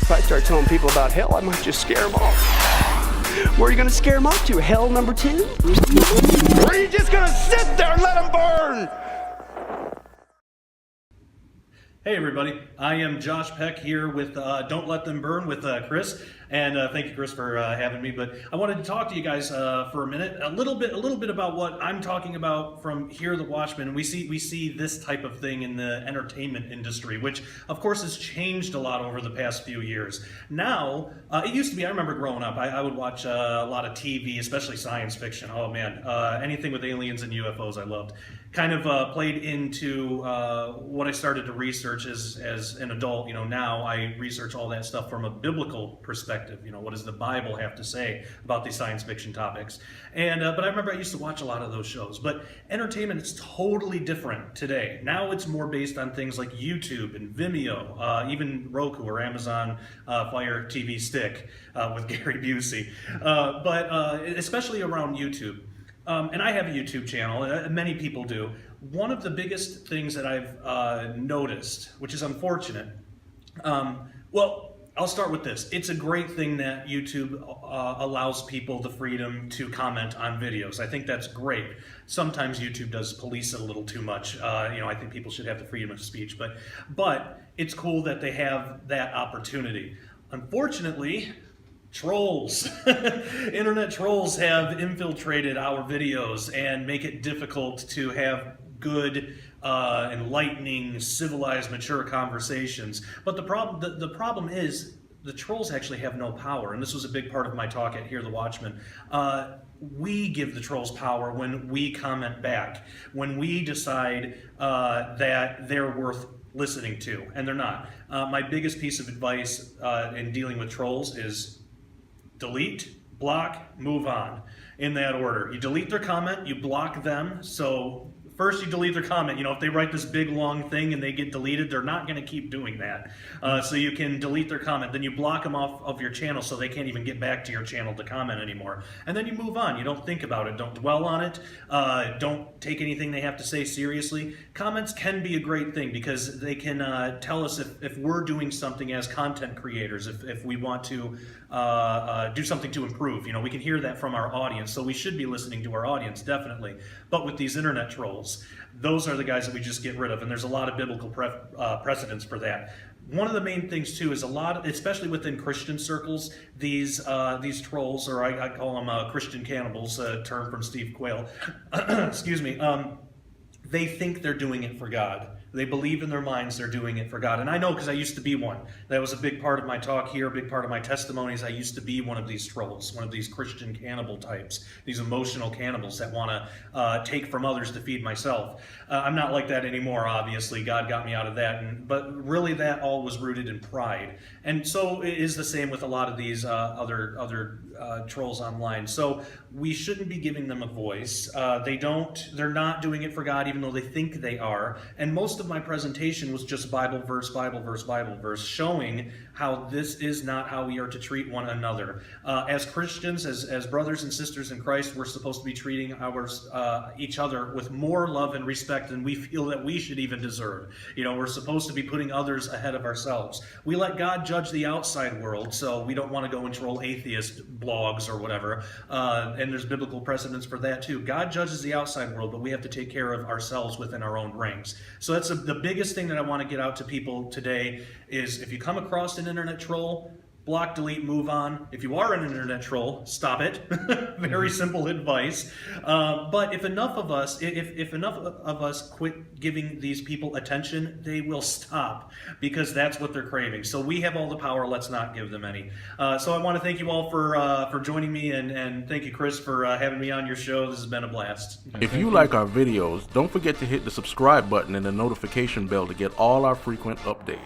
If I start telling people about hell, I might just scare them off. Where are you going to scare them off to? Hell number 2? Or are you just going to sit there and let them burn? Hey everybody, I am Josh Peck here with Don't Let Them Burn with Chris, and thank you Chris for having me. But I wanted to talk to you guys for a minute, a little bit about what I'm talking about from here, the Watchmen. We see this type of thing in the entertainment industry, which of course has changed a lot over the past few years. Now, it used to be, I remember growing up, I would watch a lot of TV, especially science fiction. Oh man, anything with aliens and UFOs I loved. Kind of played into what I started to research as an adult. You know, now I research all that stuff from a biblical perspective. You know, what does the Bible have to say about these science fiction topics? And but I remember I used to watch a lot of those shows. But entertainment is totally different today. Now it's more based on things like YouTube and Vimeo, even Roku or Amazon Fire TV Stick with Gary Busey. But especially around YouTube. And I have a YouTube channel, many people do. One of the biggest things that I've noticed, which is unfortunate, well, I'll start with this. It's a great thing that YouTube allows people the freedom to comment on videos. I think that's great. Sometimes YouTube does police it a little too much. You know, I think people should have the freedom of speech, but it's cool that they have that opportunity. Unfortunately, trolls, internet trolls have infiltrated our videos and make it difficult to have good, enlightening, civilized, mature conversations. But the problem is the trolls actually have no power, and this was a big part of my talk at Hear the Watchmen. We give the trolls power when we comment back, when we decide that they're worth listening to, and they're not. My biggest piece of advice in dealing with trolls is delete, block, move on, in that order. You delete their comment, you block them. So first you delete their comment. You know, if they write this big long thing and they get deleted, they're not going to keep doing that. So you can delete their comment, then you block them off of your channel so they can't even get back to your channel to comment anymore. And then you move on. You don't think about it. Don't dwell on it. Don't take anything they have to say seriously. Comments can be a great thing because they can tell us if we're doing something as content creators, if we want to do something to improve. You know, we can hear that from our audience, so we should be listening to our audience, definitely. But with these internet trolls, those are the guys that we just get rid of, and there's a lot of biblical precedents for that. One of the main things too is especially within Christian circles, these trolls, or I call them Christian cannibals, a term from Steve Quayle, excuse me, they think they're doing it for God. They believe in their minds they're doing it for God. And I know because I used to be one. That was a big part of my talk here, a big part of my testimonies. I used to be one of these trolls, one of these Christian cannibal types, these emotional cannibals that want to take from others to feed myself. I'm not like that anymore, obviously. God got me out of that. But really that all was rooted in pride. And so it is the same with a lot of these other trolls online. So we shouldn't be giving them a voice. They're not doing it for God, even though they think they are. And most of my presentation was just Bible verse, Bible verse, Bible verse, showing how this is not how we are to treat one another. As Christians, as brothers and sisters in Christ, we're supposed to be treating each other with more love and respect than we feel that we should even deserve. You know, we're supposed to be putting others ahead of ourselves. We let God judge the outside world, so we don't want to go and troll atheist blogs or whatever. And there's biblical precedents for that too. God judges the outside world, but we have to take care of ourselves within our own ranks. So that's the biggest thing that I want to get out to people today is if you come across an internet troll, block, delete, move on. If you are an internet troll, stop it. Very simple advice. But if enough of us quit giving these people attention, they will stop because that's what they're craving. So we have all the power. Let's not give them any. So I want to thank you all for joining me, and thank you, Chris, for having me on your show. This has been a blast. If you like our videos, don't forget to hit the subscribe button and the notification bell to get all our frequent updates.